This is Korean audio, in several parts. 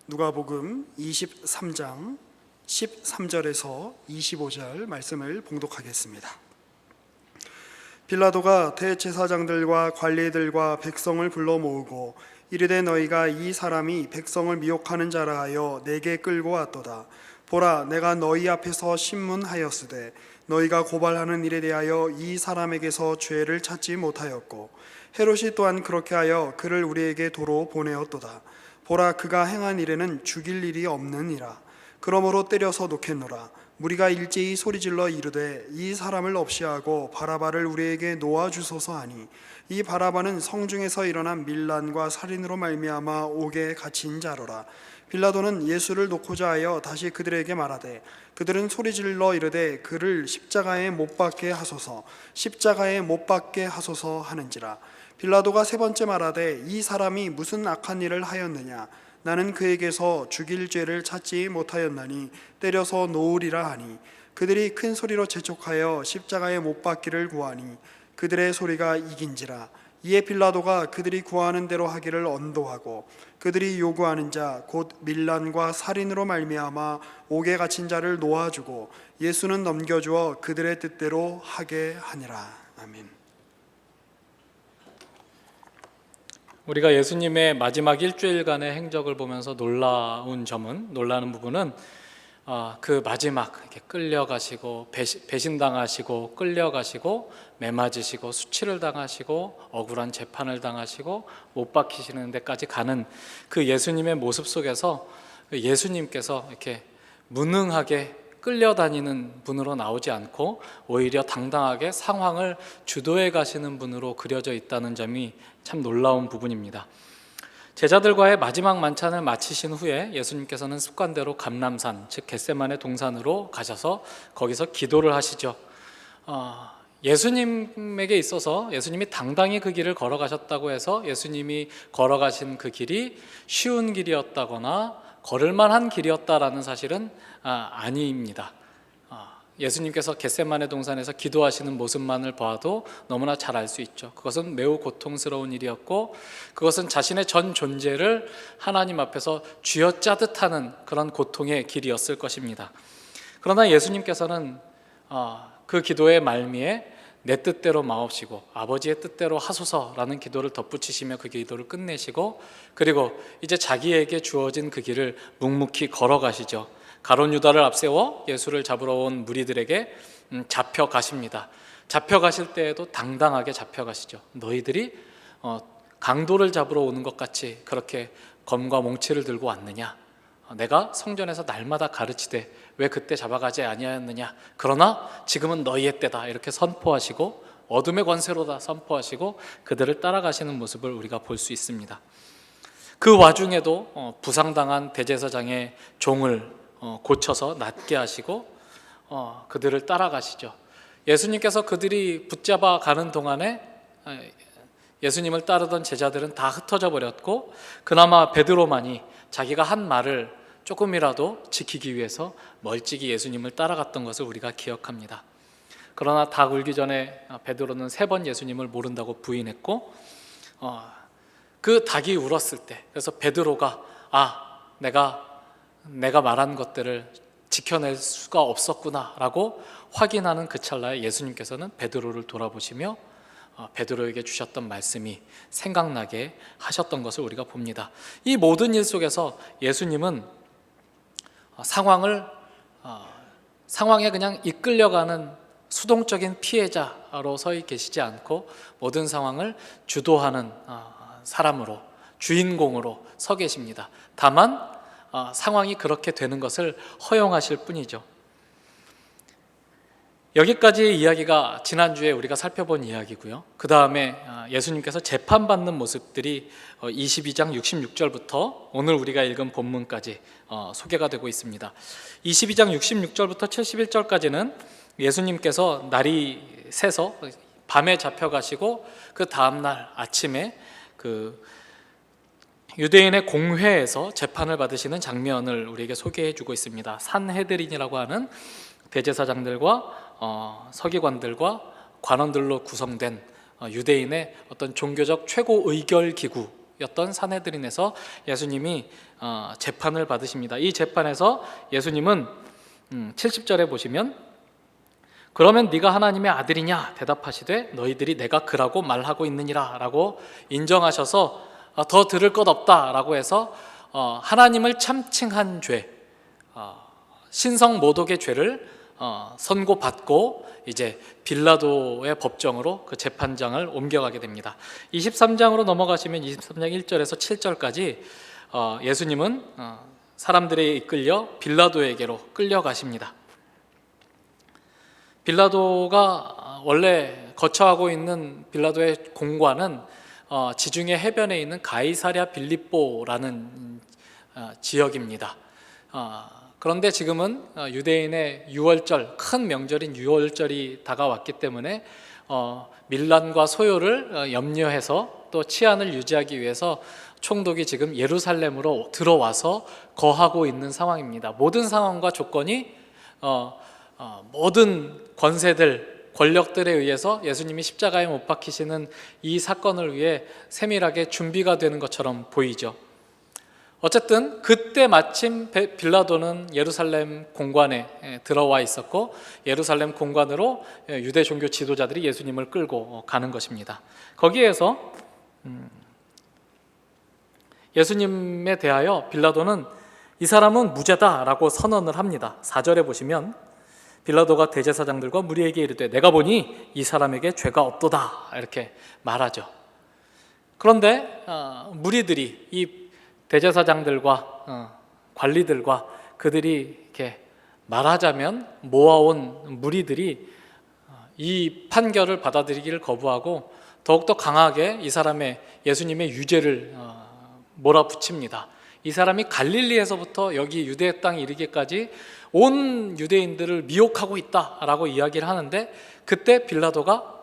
누가복음 23장 13절에서 25절 말씀을 봉독하겠습니다. 빌라도가 대제사장들과 관리들과 백성을 불러 모으고 이르되 너희가 이 사람이 백성을 미혹하는 자라 하여 내게 끌고 왔도다. 보라, 내가 너희 앞에서 신문하였으되 너희가 고발하는 일에 대하여 이 사람에게서 죄를 찾지 못하였고 헤롯이 또한 그렇게 하여 그를 우리에게 도로 보내었도다. 보라, 그가 행한 일에는 죽일 일이 없느니라. 그러므로 때려서 놓겠노라. 무리가 일제히 소리질러 이르되 이 사람을 없이 하고 바라바를 우리에게 놓아주소서 하니, 이 바라바는 성중에서 일어난 밀란과 살인으로 말미암아 옥에 갇힌 자로라. 빌라도는 예수를 놓고자 하여 다시 그들에게 말하되 그들은 소리질러 이르되 그를 십자가에 못 박게 하소서, 십자가에 못 박게 하소서 하는지라. 빌라도가 세 번째 말하되 이 사람이 무슨 악한 일을 하였느냐? 나는 그에게서 죽일 죄를 찾지 못하였나니 때려서 놓으리라 하니, 그들이 큰 소리로 재촉하여 십자가에 못 박기를 구하니 그들의 소리가 이긴지라. 이에 빌라도가 그들이 구하는 대로 하기를 언도하고 그들이 요구하는 자 곧 밀란과 살인으로 말미암아 옥에 갇힌 자를 놓아주고 예수는 넘겨주어 그들의 뜻대로 하게 하니라. 아멘. 우리가 예수님의 마지막 일주일간의 행적을 보면서 놀라는 부분은 그 마지막 이렇게 끌려가시고 배신당하시고 끌려가시고 매맞으시고 수치를 당하시고 억울한 재판을 당하시고 못 박히시는 데까지 가는 그 예수님의 모습 속에서 예수님께서 이렇게 무능하게 끌려다니는 분으로 나오지 않고 오히려 당당하게 상황을 주도해 가시는 분으로 그려져 있다는 점이 참 놀라운 부분입니다. 제자들과의 마지막 만찬을 마치신 후에 예수님께서는 습관대로 감람산, 즉 겟세마네 동산으로 가셔서 거기서 기도를 하시죠. 예수님에게 있어서 예수님이 당당히 그 길을 걸어가셨다고 해서 예수님이 걸어가신 그 길이 쉬운 길이었다거나 걸을만한 길이었다라는 사실은 아닙니다. 예수님께서 겟세마네 동산에서 기도하시는 모습만을 봐도 너무나 잘 알 수 있죠. 그것은 매우 고통스러운 일이었고 그것은 자신의 전 존재를 하나님 앞에서 쥐어짜듯 하는 그런 고통의 길이었을 것입니다. 그러나 예수님께서는 그 기도의 말미에 내 뜻대로 마옵시고 아버지의 뜻대로 하소서라는 기도를 덧붙이시며 그 기도를 끝내시고, 그리고 이제 자기에게 주어진 그 길을 묵묵히 걸어가시죠. 가룟 유다를 앞세워 예수를 잡으러 온 무리들에게 잡혀가십니다. 잡혀가실 때에도 당당하게 잡혀가시죠. 너희들이 강도를 잡으러 오는 것 같이 그렇게 검과 몽치를 들고 왔느냐? 내가 성전에서 날마다 가르치되 왜 그때 잡아가지 아니하였느냐? 그러나 지금은 너희의 때다, 이렇게 선포하시고 어둠의 권세로다 선포하시고 그들을 따라가시는 모습을 우리가 볼 수 있습니다. 그 와중에도 부상당한 대제사장의 종을 고쳐서 낫게 하시고 그들을 따라가시죠. 예수님께서 그들이 붙잡아 가는 동안에 예수님을 따르던 제자들은 다 흩어져 버렸고 그나마 베드로만이 자기가 한 말을 조금이라도 지키기 위해서 멀찍이 예수님을 따라갔던 것을 우리가 기억합니다. 그러나 닭 울기 전에 베드로는 3번 예수님을 모른다고 부인했고 그 닭이 울었을 때, 그래서 베드로가 내가 말한 것들을 지켜낼 수가 없었구나 라고 확인하는 그 찰나에 예수님께서는 베드로를 돌아보시며 베드로에게 주셨던 말씀이 생각나게 하셨던 것을 우리가 봅니다. 이 모든 일 속에서 예수님은 상황에 그냥 이끌려가는 수동적인 피해자로 서 계시지 않고 모든 상황을 주도하는 사람으로, 주인공으로 서 계십니다. 다만 상황이 그렇게 되는 것을 허용하실 뿐이죠. 여기까지의 이야기가 지난주에 우리가 살펴본 이야기고요. 그 다음에 예수님께서 재판받는 모습들이 22장 66절부터 오늘 우리가 읽은 본문까지 소개가 되고 있습니다. 22장 66절부터 71절까지는 예수님께서 날이 새서 밤에 잡혀가시고 그 다음날 아침에 그 유대인의 공회에서 재판을 받으시는 장면을 우리에게 소개해주고 있습니다. 산헤드린이라고 하는 대제사장들과 서기관들과 관원들로 구성된 유대인의 어떤 종교적 최고 의결 기구였던 지역이었던 산헤드린에서 예수님이 재판을 받으십니다. 이 재판에서 예수님은 70절에 보시면 그러면 네가 하나님의 아들이냐 대답하시되 너희들이 내가 그라고 말하고 있느니라 라고 인정하셔서 더 들을 것 없다 라고 해서 하나님을 참칭한 죄, 신성 모독의 죄를 선고받고 이제 빌라도의 법정으로 그 재판장을 옮겨가게 됩니다. 23장으로 넘어가시면 23장 1절에서 7절까지 예수님은 사람들에 이끌려 빌라도에게로 끌려가십니다. 빌라도가 원래 거처하고 있는 빌라도의 공관은 지중해 해변에 있는 가이사랴 빌립보라는 지역입니다. 그런데 지금은 유대인의 유월절, 큰 명절인 유월절이 다가왔기 때문에 밀란과 소요를 염려해서 또 치안을 유지하기 위해서 총독이 지금 예루살렘으로 들어와서 거하고 있는 상황입니다. 모든 상황과 조건이 모든 권세들, 권력들에 의해서 예수님이 십자가에 못 박히시는 이 사건을 위해 세밀하게 준비가 되는 것처럼 보이죠. 어쨌든 그때 마침 빌라도는 예루살렘 공관에 들어와 있었고 예루살렘 공관으로 유대 종교 지도자들이 예수님을 끌고 가는 것입니다. 거기에서 예수님에 대하여 빌라도는 이 사람은 무죄다라고 선언을 합니다. 4절에 보시면 빌라도가 대제사장들과 무리에게 이르되 내가 보니 이 사람에게 죄가 없도다 이렇게 말하죠. 그런데 무리들이 이 대제사장들과 관리들과 그들이 이렇게 말하자면 모아온 무리들이 이 판결을 받아들이기를 거부하고 더욱더 강하게 이 사람의 예수님의 유죄를 몰아붙입니다. 이 사람이 갈릴리에서부터 여기 유대 땅에 이르기까지 온 유대인들을 미혹하고 있다라고 이야기를 하는데 그때 빌라도가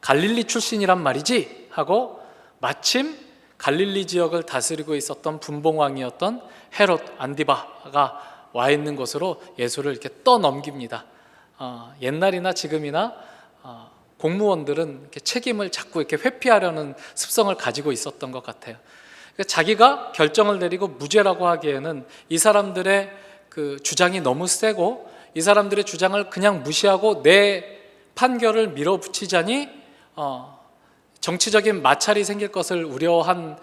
갈릴리 출신이란 말이지 하고 마침 갈릴리 지역을 다스리고 있었던 분봉왕이었던 헤롯 안디바가 와 있는 곳으로 예수를 이렇게 떠넘깁니다. 옛날이나 지금이나 공무원들은 이렇게 책임을 자꾸 이렇게 회피하려는 습성을 가지고 있었던 것 같아요. 자기가 결정을 내리고 무죄라고 하기에는 이 사람들의 그 주장이 너무 세고 이 사람들의 주장을 그냥 무시하고 내 판결을 밀어붙이자니 정치적인 마찰이 생길 것을 우려한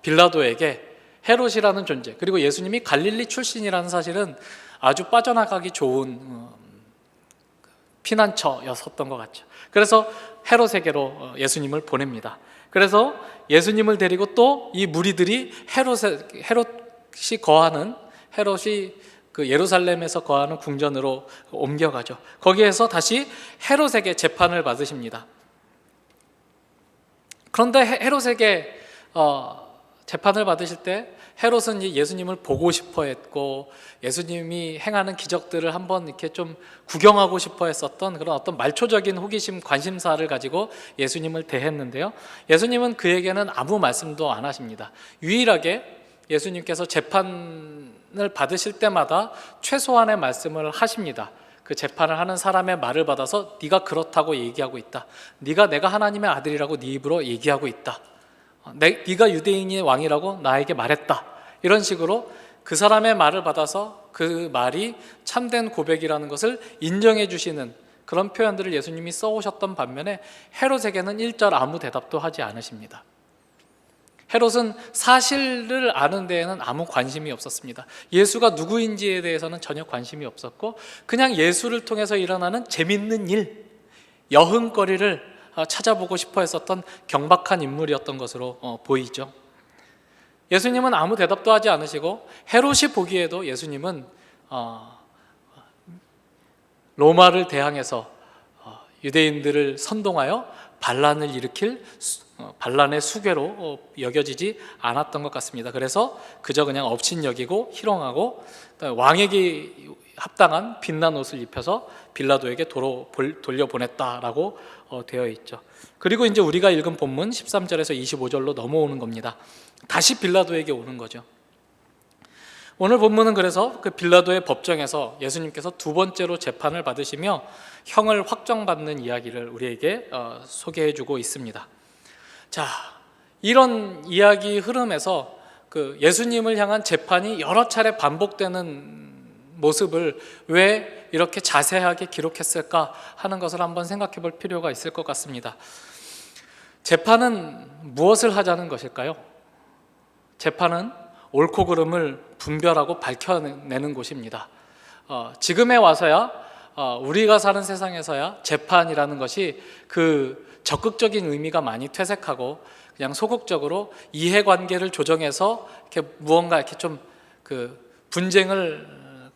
빌라도에게 헤롯이라는 존재 그리고 예수님이 갈릴리 출신이라는 사실은 아주 빠져나가기 좋은 피난처였었던 것 같죠. 그래서 헤롯에게로 예수님을 보냅니다. 그래서 예수님을 데리고 또 이 무리들이 헤롯이 거하는 헤롯이 그 예루살렘에서 거하는 궁전으로 옮겨가죠. 거기에서 다시 헤롯에게 재판을 받으십니다. 그런데 헤롯에게 재판을 받으실 때 헤롯은 예수님을 보고 싶어 했고 예수님이 행하는 기적들을 한번 이렇게 좀 구경하고 싶어 했었던 그런 어떤 말초적인 호기심, 관심사를 가지고 예수님을 대했는데요. 예수님은 그에게는 아무 말씀도 안 하십니다. 유일하게 예수님께서 재판을 받으실 때마다 최소한의 말씀을 하십니다. 그 재판을 하는 사람의 말을 받아서 네가 그렇다고 얘기하고 있다. 네가 내가 하나님의 아들이라고 네 입으로 얘기하고 있다. 네가 유대인의 왕이라고 나에게 말했다. 이런 식으로 그 사람의 말을 받아서 그 말이 참된 고백이라는 것을 인정해 주시는 그런 표현들을 예수님이 써오셨던 반면에 헤롯에게는 일절 아무 대답도 하지 않으십니다. 헤롯은 사실을 아는 데에는 아무 관심이 없었습니다. 예수가 누구인지에 대해서는 전혀 관심이 없었고 그냥 예수를 통해서 일어나는 재밌는 일, 여흥거리를 찾아보고 싶어 했었던 경박한 인물이었던 것으로 보이죠. 예수님은 아무 대답도 하지 않으시고 헤롯이 보기에도 예수님은 로마를 대항해서 유대인들을 선동하여 반란을 일으킬 반란의 수괴로 여겨지지 않았던 것 같습니다. 그래서 그저 그냥 업신여기고 희롱하고 왕에게 합당한 빛난 옷을 입혀서 빌라도에게 돌려보냈다라고 되어 있죠. 그리고 이제 우리가 읽은 본문 13절에서 25절로 넘어오는 겁니다. 다시 빌라도에게 오는 거죠. 오늘 본문은 그래서 그 빌라도의 법정에서 예수님께서 두 번째로 재판을 받으시며 형을 확정받는 이야기를 우리에게 소개해주고 있습니다. 자, 이런 이야기 흐름에서 그 예수님을 향한 재판이 여러 차례 반복되는 모습을 왜 이렇게 자세하게 기록했을까 하는 것을 한번 생각해 볼 필요가 있을 것 같습니다. 재판은 무엇을 하자는 것일까요? 재판은 옳고 그름을 분별하고 밝혀내는 곳입니다. 지금에 와서야 우리가 사는 세상에서야 재판이라는 것이 그 적극적인 의미가 많이 퇴색하고 그냥 소극적으로 이해관계를 조정해서 이렇게 무언가 이렇게 좀 그 분쟁을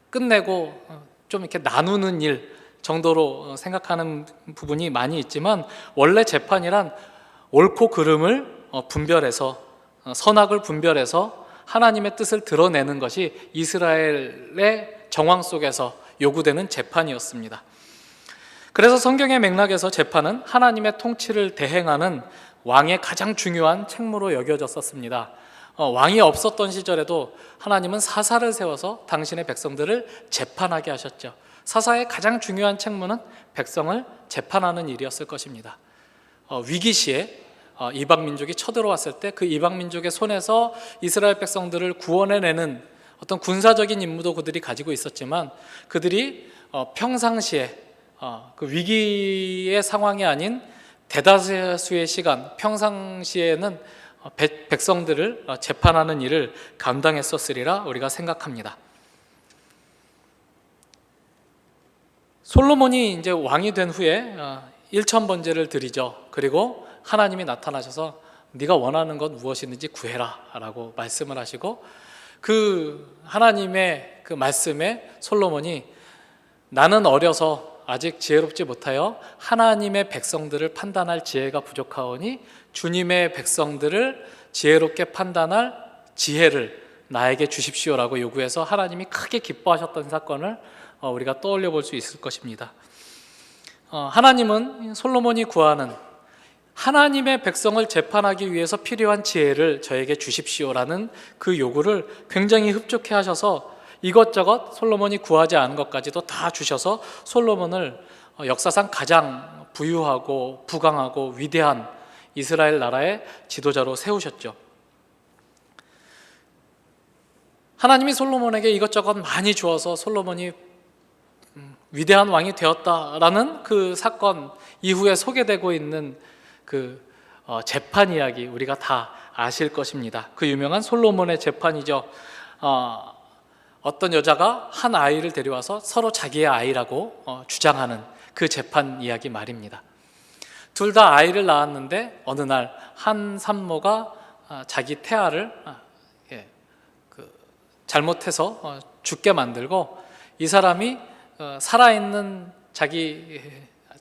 끝내고 좀 이렇게 나누는 일 정도로 생각하는 부분이 많이 있지만, 원래 재판이란 옳고 그름을 분별해서 선악을 분별해서 하나님의 뜻을 드러내는 것이 이스라엘의 정황 속에서 요구되는 재판이었습니다. 그래서 성경의 맥락에서 재판은 하나님의 통치를 대행하는 왕의 가장 중요한 책무로 여겨졌었습니다. 왕이 없었던 시절에도 하나님은 사사를 세워서 당신의 백성들을 재판하게 하셨죠. 사사의 가장 중요한 책무는 백성을 재판하는 일이었을 것입니다. 위기 시에 이방 민족이 쳐들어왔을 때 그 이방 민족의 손에서 이스라엘 백성들을 구원해내는 어떤 군사적인 임무도 그들이 가지고 있었지만, 그들이 평상시에 그 위기의 상황이 아닌 대다수의 시간, 평상시에는 백성들을 재판하는 일을 감당했었으리라 우리가 생각합니다. 솔로몬이 이제 왕이 된 후에 1,000번제를 드리죠. 그리고 하나님이 나타나셔서 네가 원하는 것 무엇이든지 구해라 라고 말씀을 하시고, 그 하나님의 그 말씀에 솔로몬이 나는 어려서 아직 지혜롭지 못하여 하나님의 백성들을 판단할 지혜가 부족하오니 주님의 백성들을 지혜롭게 판단할 지혜를 나에게 주십시오라고 요구해서 하나님이 크게 기뻐하셨던 사건을 우리가 떠올려 볼 수 있을 것입니다. 하나님은 솔로몬이 구하는 하나님의 백성을 재판하기 위해서 필요한 지혜를 저에게 주십시오라는 그 요구를 굉장히 흡족해 하셔서 이것저것 솔로몬이 구하지 않은 것까지도 다 주셔서 솔로몬을 역사상 가장 부유하고 부강하고 위대한 이스라엘 나라의 지도자로 세우셨죠. 하나님이 솔로몬에게 이것저것 많이 주어서 솔로몬이 위대한 왕이 되었다라는 그 사건 이후에 소개되고 있는 그 재판 이야기 우리가 다 아실 것입니다. 그 유명한 솔로몬의 재판이죠. 어떤 여자가 한 아이를 데려와서 서로 자기의 아이라고 주장하는 그 재판 이야기 말입니다. 둘 다 아이를 낳았는데 어느 날 한 산모가 자기 태아를 잘못해서 죽게 만들고, 이 사람이 살아있는 자기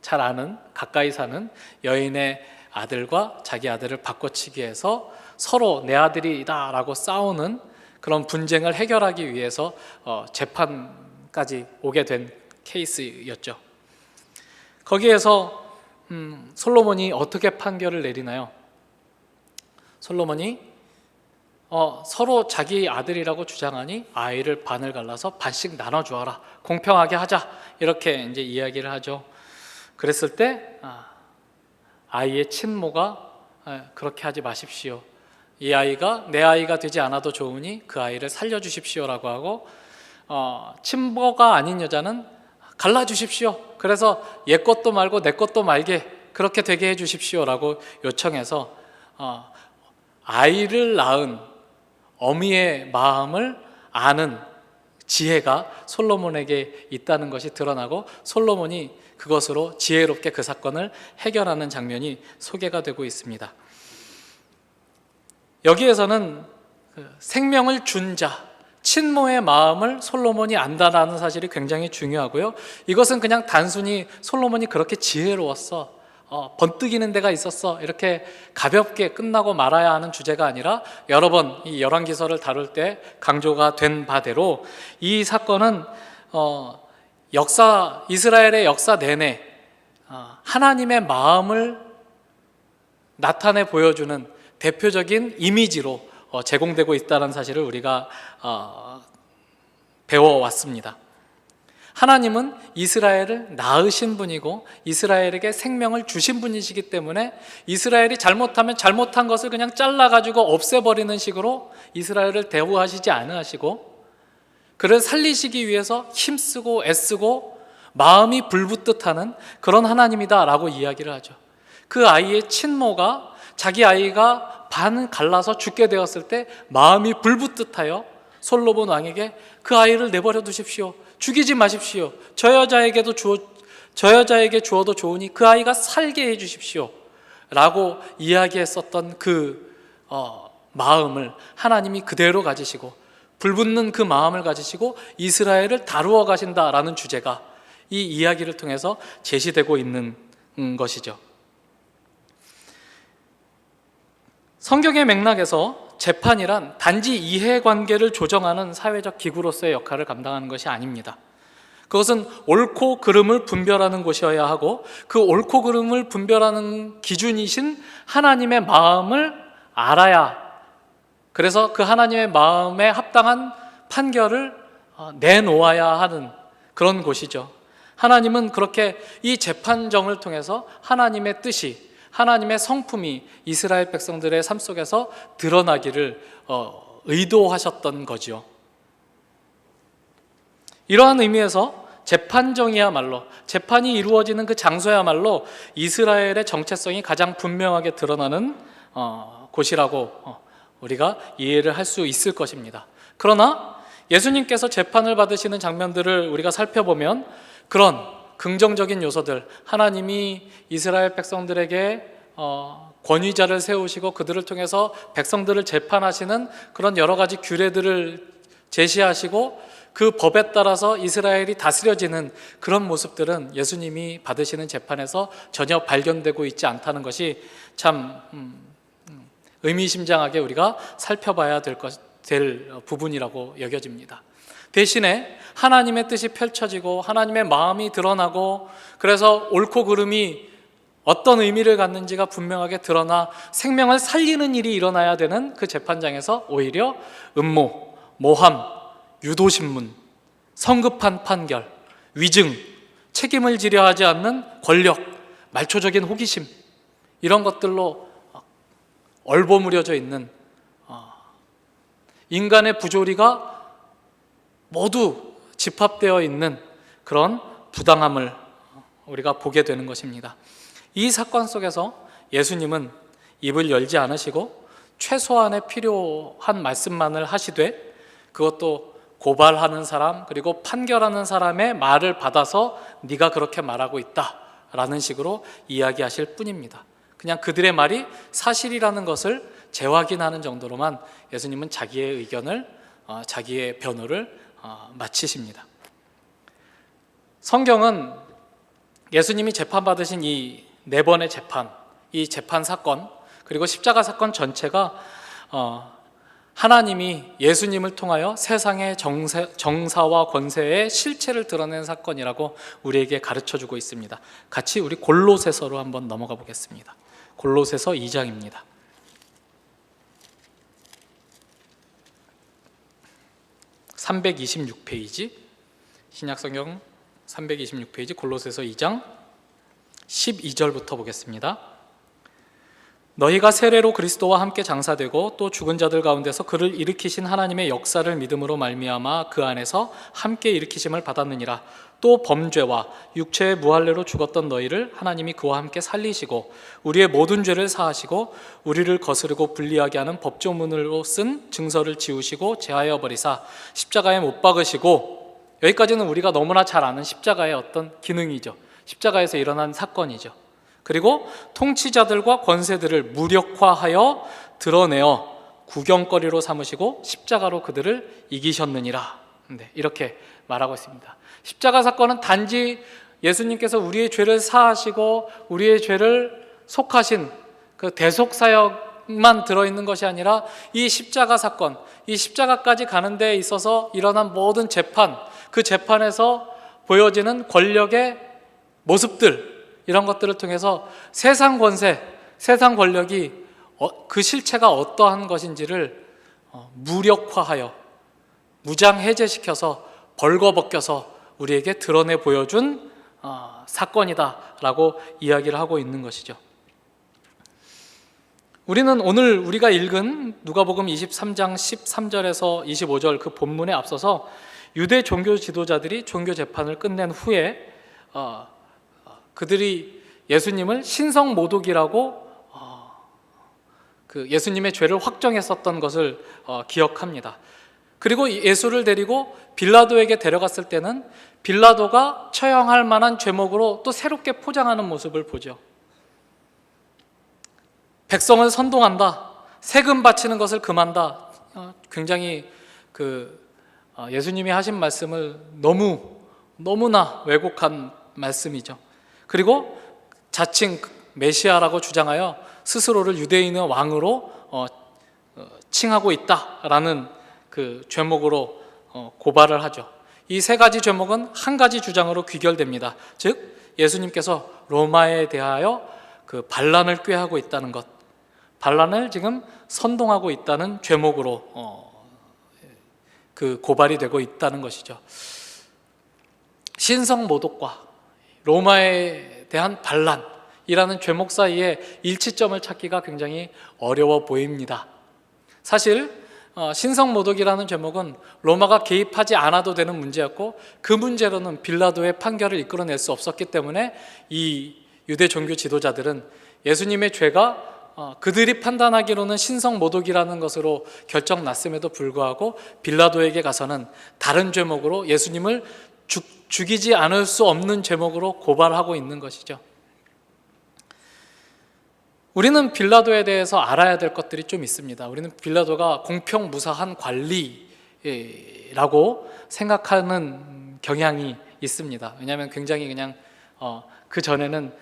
잘 아는 가까이 사는 여인의 아들과 자기 아들을 바꿔치기 해서 서로 내 아들이다 라고 싸우는 그런 분쟁을 해결하기 위해서 재판까지 오게 된 케이스였죠. 거기에서 솔로몬이 어떻게 판결을 내리나요? 솔로몬이 서로 자기 아들이라고 주장하니 아이를 반을 갈라서 반씩 나눠주어라, 공평하게 하자, 이렇게 이제 이야기를 하죠. 그랬을 때 아이의 친모가 그렇게 하지 마십시오. 이 아이가 내 아이가 되지 않아도 좋으니 그 아이를 살려주십시오라고 하고, 친모가 아닌 여자는 갈라주십시오. 그래서 얘 것도 말고 내 것도 말게 그렇게 되게 해주십시오라고 요청해서 아이를 낳은 어미의 마음을 아는 지혜가 솔로몬에게 있다는 것이 드러나고, 솔로몬이 그것으로 지혜롭게 그 사건을 해결하는 장면이 소개가 되고 있습니다. 여기에서는 생명을 준 자, 친모의 마음을 솔로몬이 안다라는 사실이 굉장히 중요하고요. 이것은 그냥 단순히 솔로몬이 그렇게 지혜로웠어, 번뜩이는 데가 있었어, 이렇게 가볍게 끝나고 말아야 하는 주제가 아니라 여러 번 이 열왕기서를 다룰 때 강조가 된 바대로 이 사건은 이스라엘의 역사 내내 하나님의 마음을 나타내 보여주는 대표적인 이미지로 제공되고 있다는 사실을 우리가 배워왔습니다. 하나님은 이스라엘을 낳으신 분이고 이스라엘에게 생명을 주신 분이시기 때문에 이스라엘이 잘못하면 잘못한 것을 그냥 잘라가지고 없애버리는 식으로 이스라엘을 대우하시지 않으시고, 그를 살리시기 위해서 힘쓰고 애쓰고 마음이 불붙듯하는 그런 하나님이다라고 이야기를 하죠. 그 아이의 친모가 자기 아이가 반 갈라서 죽게 되었을 때 마음이 불붙듯하여 솔로몬 왕에게 그 아이를 내버려 두십시오. 죽이지 마십시오. 저 여자에게 주어도 좋으니 그 아이가 살게 해 주십시오 라고 이야기했었던 그 마음을 하나님이 그대로 가지시고, 불붙는 그 마음을 가지시고 이스라엘을 다루어 가신다라는 주제가 이 이야기를 통해서 제시되고 있는 것이죠. 성경의 맥락에서 재판이란 단지 이해관계를 조정하는 사회적 기구로서의 역할을 감당하는 것이 아닙니다. 그것은 옳고 그름을 분별하는 곳이어야 하고, 그 옳고 그름을 분별하는 기준이신 하나님의 마음을 알아야, 그래서 그 하나님의 마음에 합당한 판결을 내놓아야 하는 그런 곳이죠. 하나님은 그렇게 이 재판정을 통해서 하나님의 뜻이, 하나님의 성품이 이스라엘 백성들의 삶 속에서 드러나기를 의도하셨던 거죠. 이러한 의미에서 재판정이야말로, 재판이 이루어지는 그 장소야말로 이스라엘의 정체성이 가장 분명하게 드러나는 곳이라고 우리가 이해를 할 수 있을 것입니다. 그러나 예수님께서 재판을 받으시는 장면들을 우리가 살펴보면 그런 긍정적인 요소들, 하나님이 이스라엘 백성들에게 권위자를 세우시고 그들을 통해서 백성들을 재판하시는 그런 여러 가지 규례들을 제시하시고 그 법에 따라서 이스라엘이 다스려지는 그런 모습들은 예수님이 받으시는 재판에서 전혀 발견되고 있지 않다는 것이 참 의미심장하게 우리가 살펴봐야 될 부분이라고 여겨집니다. 대신에 하나님의 뜻이 펼쳐지고 하나님의 마음이 드러나고, 그래서 옳고 그름이 어떤 의미를 갖는지가 분명하게 드러나 생명을 살리는 일이 일어나야 되는 그 재판장에서 오히려 음모, 모함, 유도신문, 성급한 판결, 위증, 책임을 지려 하지 않는 권력, 말초적인 호기심, 이런 것들로 얼버무려져 있는 인간의 부조리가 모두 집합되어 있는 그런 부당함을 우리가 보게 되는 것입니다. 이 사건 속에서 예수님은 입을 열지 않으시고 최소한의 필요한 말씀만을 하시되, 그것도 고발하는 사람 그리고 판결하는 사람의 말을 받아서 네가 그렇게 말하고 있다라는 식으로 이야기하실 뿐입니다. 그냥 그들의 말이 사실이라는 것을 재확인하는 정도로만 예수님은 자기의 의견을, 자기의 변호를 마치십니다. 성경은 예수님이 재판받으신 이 4번의 재판, 이 재판 사건, 그리고 십자가 사건 전체가 하나님이 예수님을 통하여 세상의 정사와 권세의 실체를 드러낸 사건이라고 우리에게 가르쳐주고 있습니다. 같이 우리 골로새서로 한번 넘어가 보겠습니다. 골로새서 2장입니다. (326페이지) 신약성경 326페이지 골로새서 2장 12절부터 보겠습니다. 너희가 세례로 그리스도와 함께 장사되고 또 죽은 자들 가운데서 그를 일으키신 하나님의 역사를 믿음으로 말미암아 그 안에서 함께 일으키심을 받았느니라. 또 범죄와 육체의 무할례로 죽었던 너희를 하나님이 그와 함께 살리시고 우리의 모든 죄를 사하시고 우리를 거스르고 불리하게 하는 법조문으로 쓴 증서를 지우시고 제하여 버리사 십자가에 못 박으시고, 여기까지는 우리가 너무나 잘 아는 십자가의 어떤 기능이죠. 십자가에서 일어난 사건이죠. 그리고 통치자들과 권세들을 무력화하여 드러내어 구경거리로 삼으시고 십자가로 그들을 이기셨느니라. 이렇게 말하고 있습니다. 십자가 사건은 단지 예수님께서 우리의 죄를 사하시고 우리의 죄를 속하신 그 대속사역만 들어있는 것이 아니라 이 십자가 사건, 이 십자가까지 가는 데 있어서 일어난 모든 재판, 그 재판에서 보여지는 권력의 모습들, 이런 것들을 통해서 세상 권세, 세상 권력이 그 실체가 어떠한 것인지를 무력화하여 무장 해제시켜서 벌거벗겨서 우리에게 드러내 보여준 사건이다라고 이야기를 하고 있는 것이죠. 우리는 오늘 우리가 읽은 누가복음 23장 13절에서 25절 그 본문에 앞서서 유대 종교 지도자들이 종교 재판을 끝낸 후에 그들이 예수님을 신성 모독이라고 그 예수님의 죄를 확정했었던 것을 기억합니다. 그리고 예수를 데리고 빌라도에게 데려갔을 때는 빌라도가 처형할 만한 죄목으로 또 새롭게 포장하는 모습을 보죠. 백성을 선동한다, 세금 바치는 것을 금한다. 굉장히 예수님이 하신 말씀을 너무나 왜곡한 말씀이죠. 그리고 자칭 메시아라고 주장하여 스스로를 유대인의 왕으로 칭하고 있다라는 그 죄목으로 고발을 하죠. 이 세 가지 죄목은 한 가지 주장으로 귀결됩니다. 즉 예수님께서 로마에 대하여 그 반란을 꾀하고 있다는 것, 반란을 지금 선동하고 있다는 죄목으로 그 고발이 되고 있다는 것이죠. 신성 모독과 로마에 대한 반란이라는 죄목 사이에 일치점을 찾기가 굉장히 어려워 보입니다. 사실 신성 모독이라는 죄목은 로마가 개입하지 않아도 되는 문제였고 그 문제로는 빌라도의 판결을 이끌어낼 수 없었기 때문에 이 유대 종교 지도자들은 예수님의 죄가 그들이 판단하기로는 신성 모독이라는 것으로 결정났음에도 불구하고 빌라도에게 가서는 다른 죄목으로 예수님을 죽이지 않을 수 없는 죄목으로 고발하고 있는 것이죠. 우리는 빌라도에 대해서 알아야 될 것들이 좀 있습니다. 우리는 빌라도가 공평무사한 관리라고 생각하는 경향이 있습니다. 왜냐하면 굉장히 그냥 그 전에는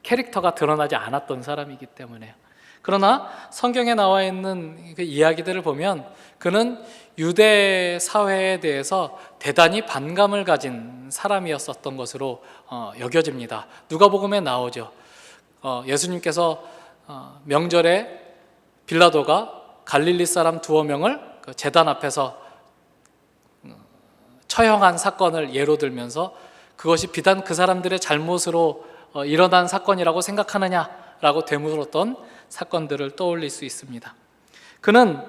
캐릭터가 드러나지 않았던 사람이기 때문에요. 그러나 성경에 나와 있는 그 이야기들을 보면 그는 유대 사회에 대해서 대단히 반감을 가진 사람이었었던 것으로 여겨집니다. 누가복음에 나오죠. 예수님께서 명절에 빌라도가 갈릴리 사람 두어 명을 그 제단 앞에서 처형한 사건을 예로 들면서 그것이 비단 그 사람들의 잘못으로 일어난 사건이라고 생각하느냐라고 되물었던 사건들을 떠올릴 수 있습니다. 그는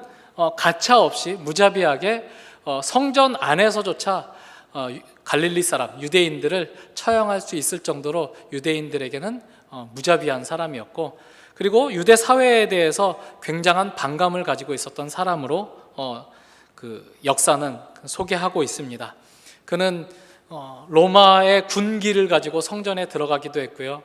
가차 없이 무자비하게 성전 안에서조차 갈릴리 사람, 유대인들을 처형할 수 있을 정도로 유대인들에게는 무자비한 사람이었고, 그리고 유대 사회에 대해서 굉장한 반감을 가지고 있었던 사람으로 그 역사는 소개하고 있습니다. 그는 로마의 군기를 가지고 성전에 들어가기도 했고요.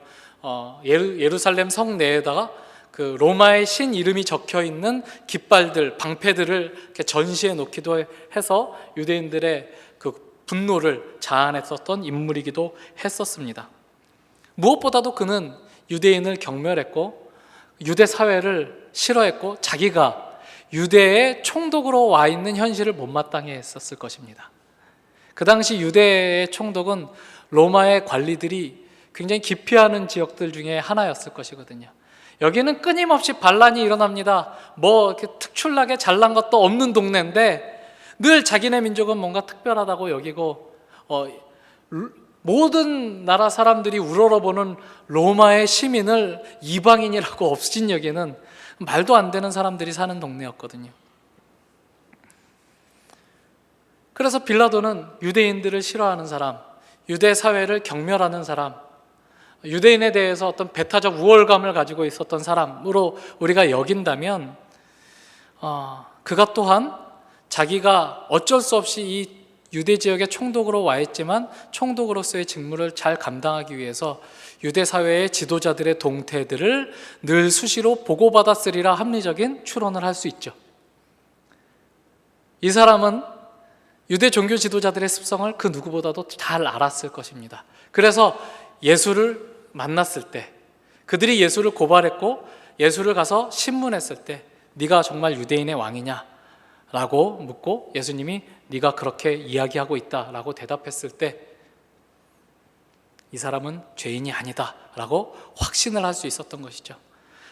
예루살렘 성 내에다가 그 로마의 신 이름이 적혀 있는 깃발들, 방패들을 이렇게 전시해 놓기도 해서 유대인들의 그 분노를 자아냈었던 인물이기도 했었습니다. 무엇보다도 그는 유대인을 경멸했고 유대 사회를 싫어했고 자기가 유대의 총독으로 와 있는 현실을 못마땅해 했었을 것입니다. 그 당시 유대의 총독은 로마의 관리들이 굉장히 기피하는 지역들 중에 하나였을 것이거든요. 여기는 끊임없이 반란이 일어납니다. 뭐 이렇게 특출나게 잘난 것도 없는 동네인데 늘 자기네 민족은 뭔가 특별하다고 여기고 모든 나라 사람들이 우러러보는 로마의 시민을 이방인이라고 업신여기는 말도 안 되는 사람들이 사는 동네였거든요. 그래서 빌라도는 유대인들을 싫어하는 사람, 유대 사회를 경멸하는 사람, 유대인에 대해서 어떤 배타적 우월감을 가지고 있었던 사람으로 우리가 여긴다면 그가 또한 자기가 어쩔 수 없이 이 유대 지역의 총독으로 와 있지만 총독으로서의 직무를 잘 감당하기 위해서 유대 사회의 지도자들의 동태들을 늘 수시로 보고받았으리라 합리적인 추론을 할 수 있죠. 이 사람은 유대 종교 지도자들의 습성을 그 누구보다도 잘 알았을 것입니다. 그래서 예수를 만났을 때, 그들이 예수를 고발했고 예수를 가서 신문했을 때 네가 정말 유대인의 왕이냐? 라고 묻고 예수님이 네가 그렇게 이야기하고 있다라고 대답했을 때 이 사람은 죄인이 아니다 라고 확신을 할 수 있었던 것이죠.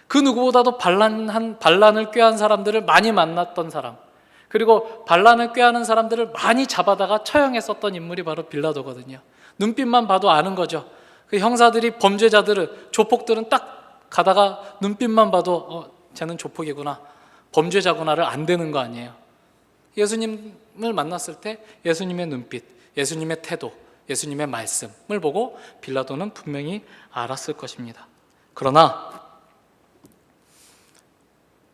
그 누구보다도 반란을 꾀한 사람들을 많이 만났던 사람, 그리고 반란을 꾀하는 사람들을 많이 잡아다가 처형했었던 인물이 바로 빌라도거든요. 눈빛만 봐도 아는 거죠. 그 형사들이 범죄자들을, 조폭들은 딱 가다가 눈빛만 봐도 쟤는 조폭이구나, 범죄자구나를 안 되는 거 아니에요. 예수님을 만났을 때 예수님의 눈빛, 예수님의 태도, 예수님의 말씀을 보고 빌라도는 분명히 알았을 것입니다. 그러나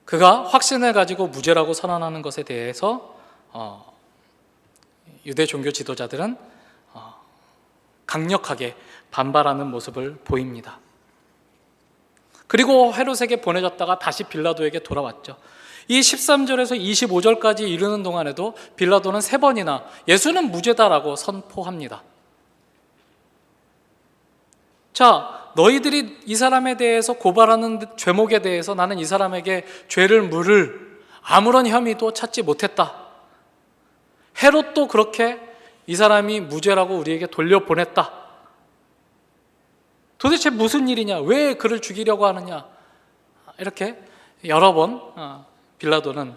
그가 확신을 가지고 무죄라고 선언하는 것에 대해서 유대 종교 지도자들은 강력하게 반발하는 모습을 보입니다. 그리고 헤롯에게 보내졌다가 다시 빌라도에게 돌아왔죠. 이 13절에서 25절까지 이르는 동안에도 빌라도는 3번이나 예수는 무죄다라고 선포합니다. 자, 너희들이 이 사람에 대해서 고발하는 죄목에 대해서 나는 이 사람에게 죄를 물을 아무런 혐의도 찾지 못했다. 헤롯도 그렇게 이 사람이 무죄라고 우리에게 돌려보냈다. 도대체 무슨 일이냐? 왜 그를 죽이려고 하느냐? 이렇게 여러 번 빌라도는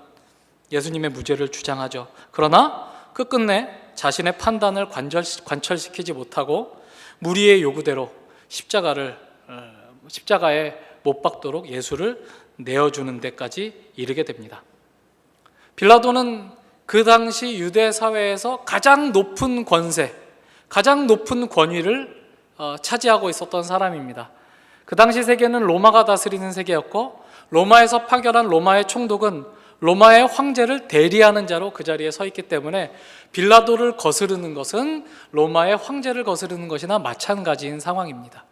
예수님의 무죄를 주장하죠. 그러나 끝끝내 자신의 판단을 관철시키지 못하고 무리의 요구대로 십자가에 못 박도록 예수를 내어주는 데까지 이르게 됩니다. 빌라도는 그 당시 유대 사회에서 가장 높은 권세, 가장 높은 권위를 차지하고 있었던 사람입니다. 그 당시 세계는 로마가 다스리는 세계였고, 로마에서 파견한 로마의 총독은 로마의 황제를 대리하는 자로 그 자리에 서 있기 때문에 빌라도를 거스르는 것은 로마의 황제를 거스르는 것이나 마찬가지인 상황입니다.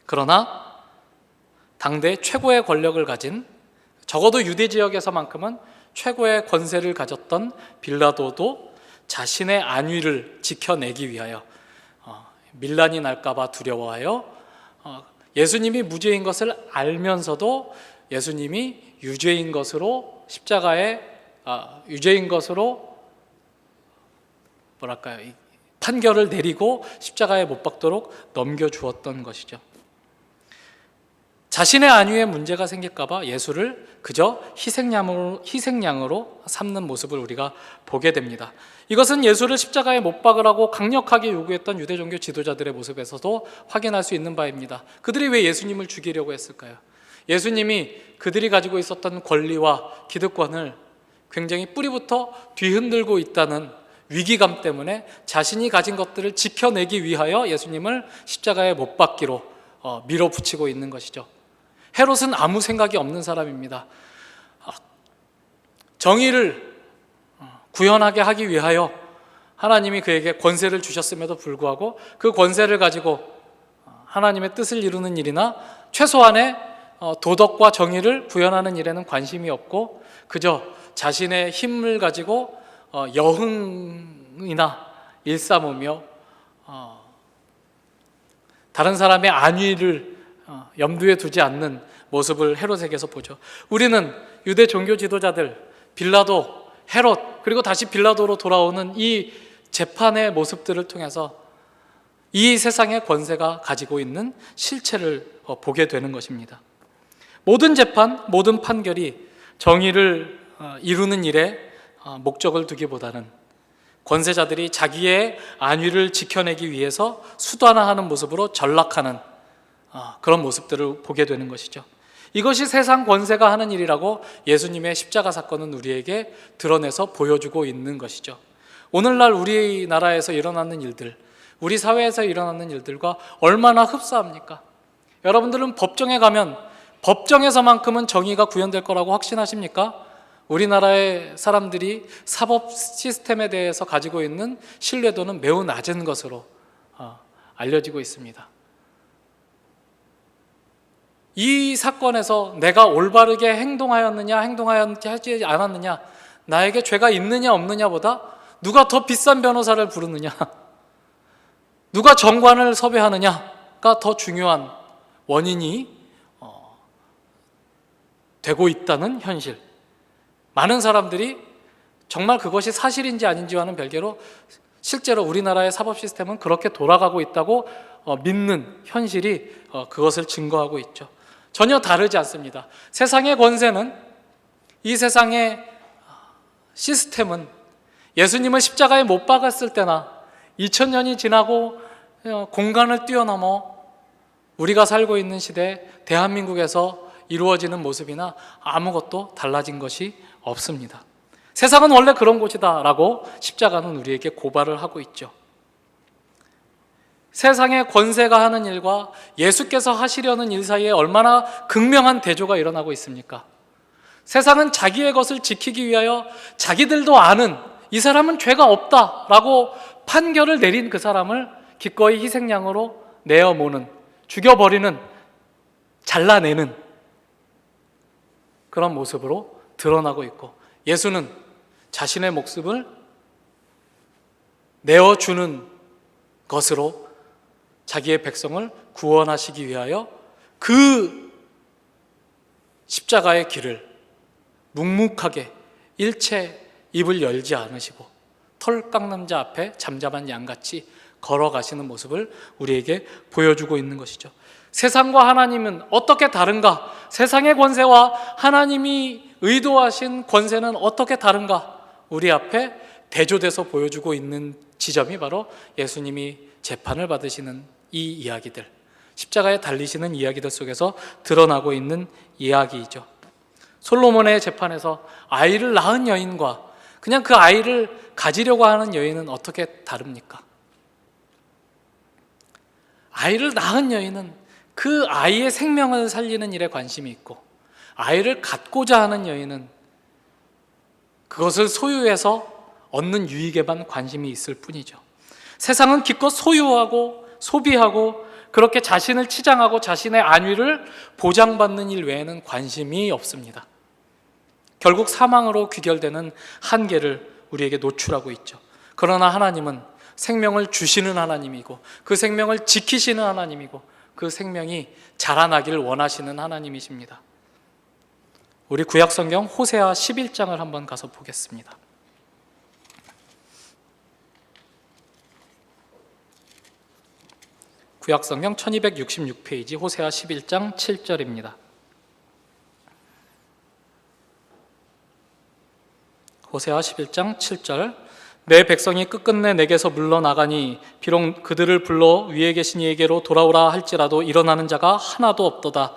그러나 당대 최고의 권력을 가진, 적어도 유대 지역에서만큼은 최고의 권세를 가졌던 빌라도도 자신의 안위를 지켜내기 위하여 밀란이 날까봐 두려워하여 예수님이 무죄인 것을 알면서도 예수님이 유죄인 것으로 유죄인 것으로 판결을 내리고 십자가에 못 박도록 넘겨주었던 것이죠. 자신의 안위에 문제가 생길까봐 예수를 그저 희생양으로 삼는 모습을 우리가 보게 됩니다. 이것은 예수를 십자가에 못 박으라고 강력하게 요구했던 유대 종교 지도자들의 모습에서도 확인할 수 있는 바입니다. 그들이 왜 예수님을 죽이려고 했을까요? 예수님이 그들이 가지고 있었던 권리와 기득권을 굉장히 뿌리부터 뒤흔들고 있다는 위기감 때문에 자신이 가진 것들을 지켜내기 위하여 예수님을 십자가에 못 박기로 밀어붙이고 있는 것이죠. 헤롯은 아무 생각이 없는 사람입니다. 정의를 구현하게 하기 위하여 하나님이 그에게 권세를 주셨음에도 불구하고 그 권세를 가지고 하나님의 뜻을 이루는 일이나 최소한의 도덕과 정의를 구현하는 일에는 관심이 없고 그저 자신의 힘을 가지고 여흥이나 일삼으며 다른 사람의 안위를 염두에 두지 않는 모습을 헤롯에게서 보죠. 우리는 유대 종교 지도자들, 빌라도, 헤롯, 그리고 다시 빌라도로 돌아오는 이 재판의 모습들을 통해서 이 세상의 권세가 가지고 있는 실체를 보게 되는 것입니다. 모든 재판, 모든 판결이 정의를 이루는 일에 목적을 두기보다는 권세자들이 자기의 안위를 지켜내기 위해서 수단화하는 모습으로 전락하는 그런 모습들을 보게 되는 것이죠. 이것이 세상 권세가 하는 일이라고 예수님의 십자가 사건은 우리에게 드러내서 보여주고 있는 것이죠. 오늘날 우리나라에서 일어나는 일들, 우리 사회에서 일어나는 일들과 얼마나 흡사합니까? 여러분들은 법정에 가면 법정에서만큼은 정의가 구현될 거라고 확신하십니까? 우리나라의 사람들이 사법 시스템에 대해서 가지고 있는 신뢰도는 매우 낮은 것으로 알려지고 있습니다. 이 사건에서 내가 올바르게 행동하였느냐 행동하지 않았느냐, 나에게 죄가 있느냐 없느냐보다 누가 더 비싼 변호사를 부르느냐, 누가 정관을 섭외하느냐가 더 중요한 원인이 되고 있다는 현실. 많은 사람들이 정말 그것이 사실인지 아닌지와는 별개로 실제로 우리나라의 사법 시스템은 그렇게 돌아가고 있다고 믿는 현실이 그것을 증거하고 있죠. 전혀 다르지 않습니다. 세상의 권세는 이 세상의 시스템은 예수님을 십자가에 못 박았을 때나 2000년이 지나고 공간을 뛰어넘어 우리가 살고 있는 시대 대한민국에서 이루어지는 모습이나 아무것도 달라진 것이 없습니다. 세상은 원래 그런 곳이다라고 십자가는 우리에게 고발을 하고 있죠. 세상의 권세가 하는 일과 예수께서 하시려는 일 사이에 얼마나 극명한 대조가 일어나고 있습니까? 세상은 자기의 것을 지키기 위하여 자기들도 아는 이 사람은 죄가 없다라고 판결을 내린 그 사람을 기꺼이 희생양으로 내어모는, 죽여버리는, 잘라내는 그런 모습으로 드러나고 있고, 예수는 자신의 목숨을 내어주는 것으로 자기의 백성을 구원하시기 위하여 그 십자가의 길을 묵묵하게 일체 입을 열지 않으시고 털 깎는 자 앞에 잠잠한 양같이 걸어가시는 모습을 우리에게 보여주고 있는 것이죠. 세상과 하나님은 어떻게 다른가? 세상의 권세와 하나님이 의도하신 권세는 어떻게 다른가? 우리 앞에 대조돼서 보여주고 있는 지점이 바로 예수님이 재판을 받으시는 이 이야기들, 십자가에 달리시는 이야기들 속에서 드러나고 있는 이야기이죠. 솔로몬의 재판에서 아이를 낳은 여인과 그냥 그 아이를 가지려고 하는 여인은 어떻게 다릅니까? 아이를 낳은 여인은 그 아이의 생명을 살리는 일에 관심이 있고, 아이를 갖고자 하는 여인은 그것을 소유해서 얻는 유익에만 관심이 있을 뿐이죠. 세상은 기껏 소유하고 소비하고 그렇게 자신을 치장하고 자신의 안위를 보장받는 일 외에는 관심이 없습니다. 결국 사망으로 귀결되는 한계를 우리에게 노출하고 있죠. 그러나 하나님은 생명을 주시는 하나님이고 그 생명을 지키시는 하나님이고 그 생명이 자라나기를 원하시는 하나님이십니다. 우리 구약성경 호세아 11장을 한번 가서 보겠습니다. 구약성경 1266페이지 호세아 11장 7절입니다. 호세아 11장 7절, 내 백성이 끝끝내 내게서 물러나가니 비록 그들을 불러 위에 계신 이에게로 돌아오라 할지라도 일어나는 자가 하나도 없도다.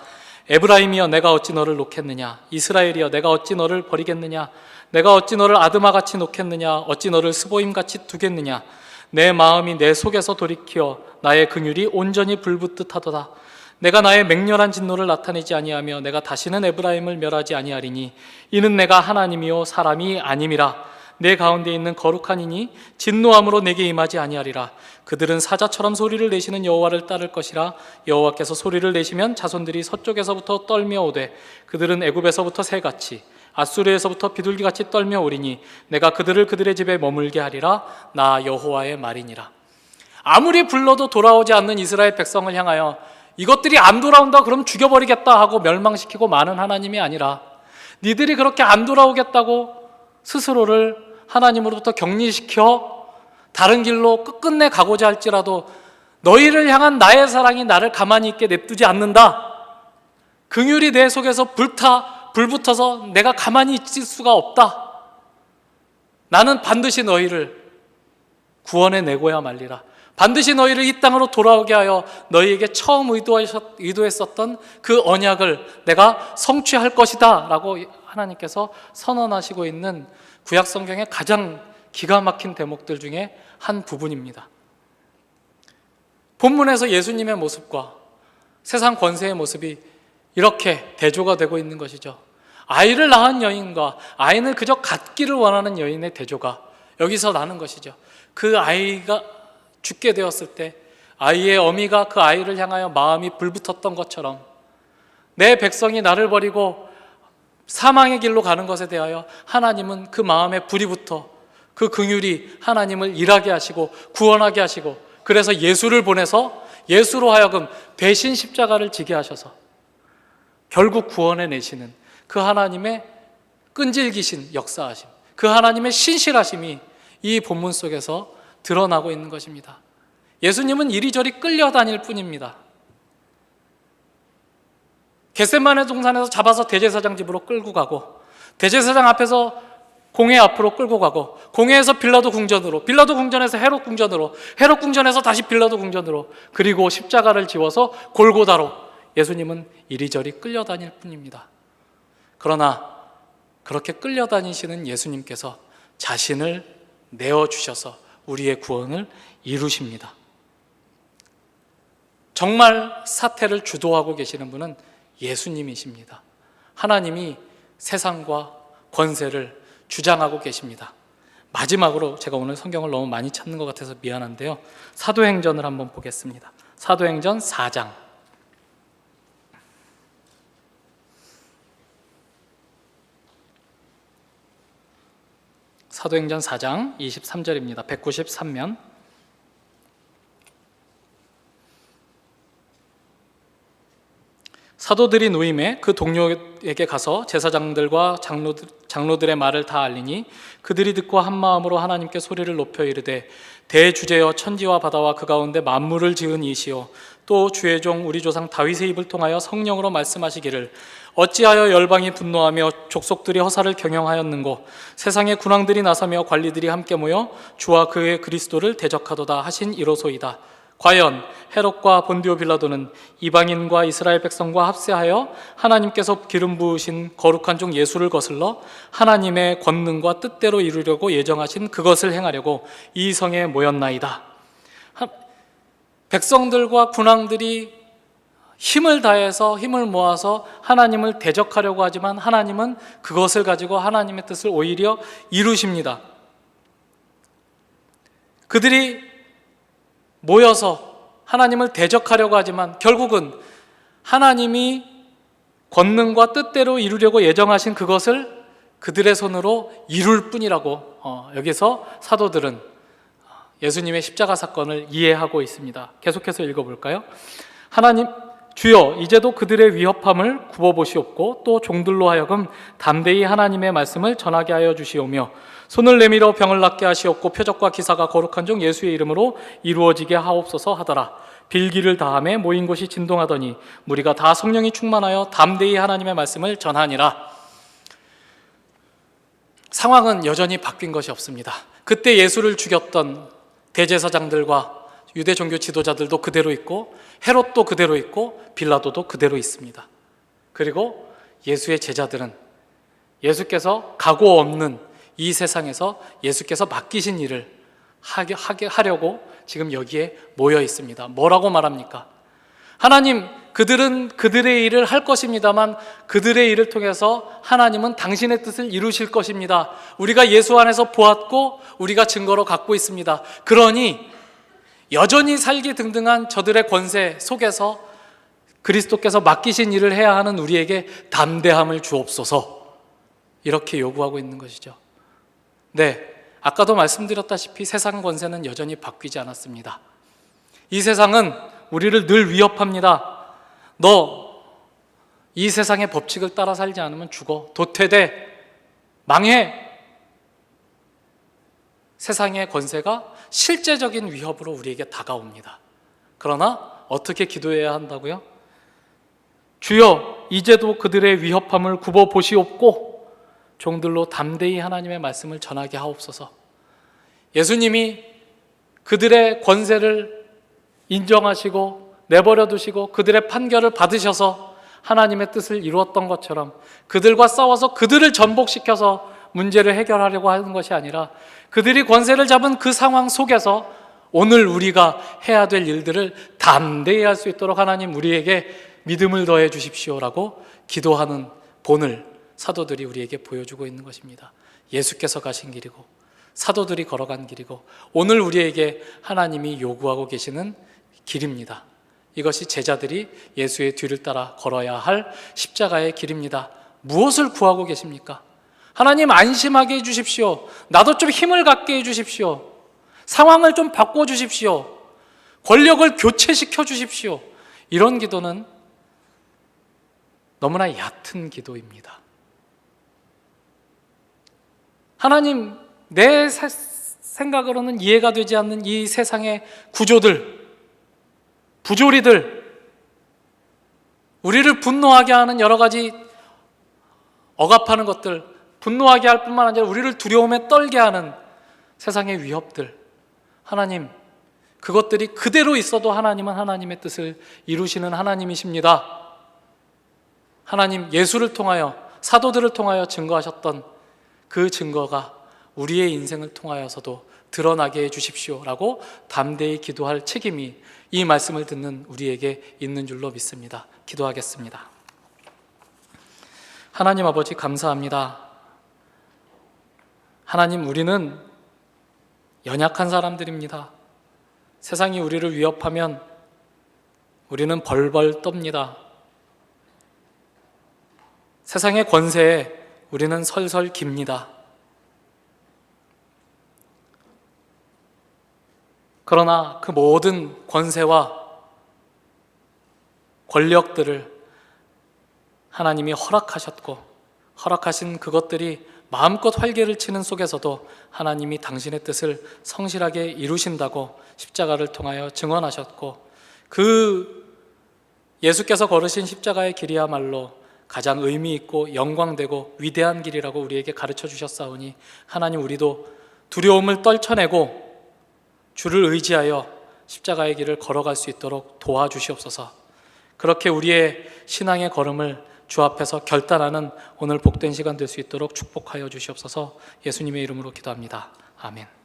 에브라임이여 내가 어찌 너를 놓겠느냐? 이스라엘이여 내가 어찌 너를 버리겠느냐? 내가 어찌 너를 아드마같이 놓겠느냐? 어찌 너를 스보임같이 두겠느냐? 내 마음이 내 속에서 돌이켜 나의 긍휼이 온전히 불붙듯 하도다. 내가 나의 맹렬한 진노를 나타내지 아니하며 내가 다시는 에브라임을 멸하지 아니하리니 이는 내가 하나님이요 사람이 아님이라. 내 가운데 있는 거룩한 이니 진노함으로 내게 임하지 아니하리라. 그들은 사자처럼 소리를 내시는 여호와를 따를 것이라. 여호와께서 소리를 내시면 자손들이 서쪽에서부터 떨며 오되 그들은 애굽에서부터 새같이 아수르에서부터 비둘기같이 떨며 오리니 내가 그들을 그들의 집에 머물게 하리라. 나 여호와의 말이니라. 아무리 불러도 돌아오지 않는 이스라엘 백성을 향하여 이것들이 안 돌아온다 그럼 죽여버리겠다 하고 멸망시키고 마는 하나님이 아니라, 니들이 그렇게 안 돌아오겠다고 스스로를 하나님으로부터 격리시켜 다른 길로 끝끝내 가고자 할지라도 너희를 향한 나의 사랑이 나를 가만히 있게 냅두지 않는다. 긍휼이 내 속에서 불붙어서 내가 가만히 있을 수가 없다. 나는 반드시 너희를 구원해 내고야 말리라. 반드시 너희를 이 땅으로 돌아오게 하여 너희에게 처음 의도했었던 그 언약을 내가 성취할 것이다 라고 하나님께서 선언하시고 있는 구약성경의 가장 기가 막힌 대목들 중에 한 부분입니다. 본문에서 예수님의 모습과 세상 권세의 모습이 이렇게 대조가 되고 있는 것이죠. 아이를 낳은 여인과 아이는 그저 갖기를 원하는 여인의 대조가 여기서 나는 것이죠. 그 아이가 죽게 되었을 때 아이의 어미가 그 아이를 향하여 마음이 불붙었던 것처럼 내 백성이 나를 버리고 사망의 길로 가는 것에 대하여 하나님은 그 마음에 불이 붙어 그 긍휼이 하나님을 일하게 하시고 구원하게 하시고, 그래서 예수를 보내서 예수로 하여금 대신 십자가를 지게 하셔서 결국 구원해 내시는 그 하나님의 끈질기신 역사하심, 그 하나님의 신실하심이 이 본문 속에서 드러나고 있는 것입니다. 예수님은 이리저리 끌려다닐 뿐입니다. 겟세마네 동산에서 잡아서 대제사장 집으로 끌고 가고, 대제사장 앞에서 공회 앞으로 끌고 가고, 공회에서 빌라도 궁전으로, 빌라도 궁전에서 헤롯 궁전으로, 헤롯 궁전에서 다시 빌라도 궁전으로, 그리고 십자가를 지워서 골고다로 예수님은 이리저리 끌려다닐 뿐입니다. 그러나 그렇게 끌려다니시는 예수님께서 자신을 내어주셔서 우리의 구원을 이루십니다. 정말 사태를 주도하고 계시는 분은 예수님이십니다. 하나님이 세상과 권세를 주장하고 계십니다. 마지막으로 제가 오늘 성경을 너무 많이 찾는 것 같아서 미안한데요, 사도행전을 한번 보겠습니다. 사도행전 4장. 사도행전 4장 23절입니다. 193면. 사도들이 노임에 그 동료에게 가서 제사장들과 장로들의 말을 다 알리니 그들이 듣고 한 마음으로 하나님께 소리를 높여 이르되 대주제여 천지와 바다와 그 가운데 만물을 지은 이시여 또 주의 종 우리 조상 다윗의 입을 통하여 성령으로 말씀하시기를 어찌하여 열방이 분노하며 족속들이 허사를 경영하였는고 세상의 군왕들이 나서며 관리들이 함께 모여 주와 그의 그리스도를 대적하도다 하신 이로소이다. 과연 헤롯과 본디오 빌라도는 이방인과 이스라엘 백성과 합세하여 하나님께서 기름 부으신 거룩한 종 예수를 거슬러 하나님의 권능과 뜻대로 이루려고 예정하신 그것을 행하려고 이 성에 모였나이다. 백성들과 군왕들이 힘을 다해서 힘을 모아서 하나님을 대적하려고 하지만 하나님은 그것을 가지고 하나님의 뜻을 오히려 이루십니다. 그들이 모여서 하나님을 대적하려고 하지만 결국은 하나님이 권능과 뜻대로 이루려고 예정하신 그것을 그들의 손으로 이룰 뿐이라고 여기서 사도들은 예수님의 십자가 사건을 이해하고 있습니다. 계속해서 읽어볼까요? 하나님 주여 이제도 그들의 위협함을 굽어보시옵고 또 종들로 하여금 담대히 하나님의 말씀을 전하게 하여 주시오며 손을 내밀어 병을 낫게 하시옵고 표적과 기사가 거룩한 종 예수의 이름으로 이루어지게 하옵소서 하더라. 빌기를 다함에 모인 곳이 진동하더니 무리가 다 성령이 충만하여 담대히 하나님의 말씀을 전하니라. 상황은 여전히 바뀐 것이 없습니다. 그때 예수를 죽였던 대제사장들과 유대 종교 지도자들도 그대로 있고 헤롯도 그대로 있고 빌라도도 그대로 있습니다. 그리고 예수의 제자들은 예수께서 각오 없는 이 세상에서 예수께서 맡기신 일을 하려고 지금 여기에 모여 있습니다. 뭐라고 말합니까? 하나님, 그들은 그들의 일을 할 것입니다만 그들의 일을 통해서 하나님은 당신의 뜻을 이루실 것입니다. 우리가 예수 안에서 보았고 우리가 증거로 갖고 있습니다. 그러니 여전히 살기 등등한 저들의 권세 속에서 그리스도께서 맡기신 일을 해야 하는 우리에게 담대함을 주옵소서, 이렇게 요구하고 있는 것이죠. 네, 아까도 말씀드렸다시피 세상 권세는 여전히 바뀌지 않았습니다. 이 세상은 우리를 늘 위협합니다. 너 이 세상의 법칙을 따라 살지 않으면 죽어, 도태돼, 망해. 세상의 권세가 실제적인 위협으로 우리에게 다가옵니다. 그러나 어떻게 기도해야 한다고요? 주여 이제도 그들의 위협함을 굽어보시옵고 종들로 담대히 하나님의 말씀을 전하게 하옵소서. 예수님이 그들의 권세를 인정하시고 내버려 두시고 그들의 판결을 받으셔서 하나님의 뜻을 이루었던 것처럼 그들과 싸워서 그들을 전복시켜서 문제를 해결하려고 하는 것이 아니라 그들이 권세를 잡은 그 상황 속에서 오늘 우리가 해야 될 일들을 담대히 할 수 있도록 하나님 우리에게 믿음을 더해 주십시오라고 기도하는 본을 사도들이 우리에게 보여주고 있는 것입니다. 예수께서 가신 길이고 사도들이 걸어간 길이고 오늘 우리에게 하나님이 요구하고 계시는 길입니다. 이것이 제자들이 예수의 뒤를 따라 걸어야 할 십자가의 길입니다. 무엇을 구하고 계십니까? 하나님 안심하게 해주십시오. 나도 좀 힘을 갖게 해주십시오. 상황을 좀 바꿔주십시오. 권력을 교체시켜 주십시오. 이런 기도는 너무나 얕은 기도입니다. 하나님, 내 생각으로는 이해가 되지 않는 이 세상의 구조들, 부조리들, 우리를 분노하게 하는 여러 가지 억압하는 것들, 분노하게 할 뿐만 아니라 우리를 두려움에 떨게 하는 세상의 위협들, 하나님, 그것들이 그대로 있어도 하나님은 하나님의 뜻을 이루시는 하나님이십니다. 하나님, 예수를 통하여, 사도들을 통하여 증거하셨던 그 증거가 우리의 인생을 통하여서도 드러나게 해주십시오라고 담대히 기도할 책임이 이 말씀을 듣는 우리에게 있는 줄로 믿습니다. 기도하겠습니다. 하나님 아버지, 감사합니다. 하나님, 우리는 연약한 사람들입니다. 세상이 우리를 위협하면 우리는 벌벌 떱니다. 세상의 권세에 우리는 설설 깁니다. 그러나 그 모든 권세와 권력들을 하나님이 허락하셨고, 허락하신 그것들이 마음껏 활개를 치는 속에서도 하나님이 당신의 뜻을 성실하게 이루신다고 십자가를 통하여 증언하셨고, 그 예수께서 걸으신 십자가의 길이야말로 가장 의미 있고 영광되고 위대한 길이라고 우리에게 가르쳐 주셨사오니, 하나님, 우리도 두려움을 떨쳐내고 주를 의지하여 십자가의 길을 걸어갈 수 있도록 도와주시옵소서. 그렇게 우리의 신앙의 걸음을 주 앞에서 결단하는 오늘 복된 시간 될 수 있도록 축복하여 주시옵소서. 예수님의 이름으로 기도합니다. 아멘.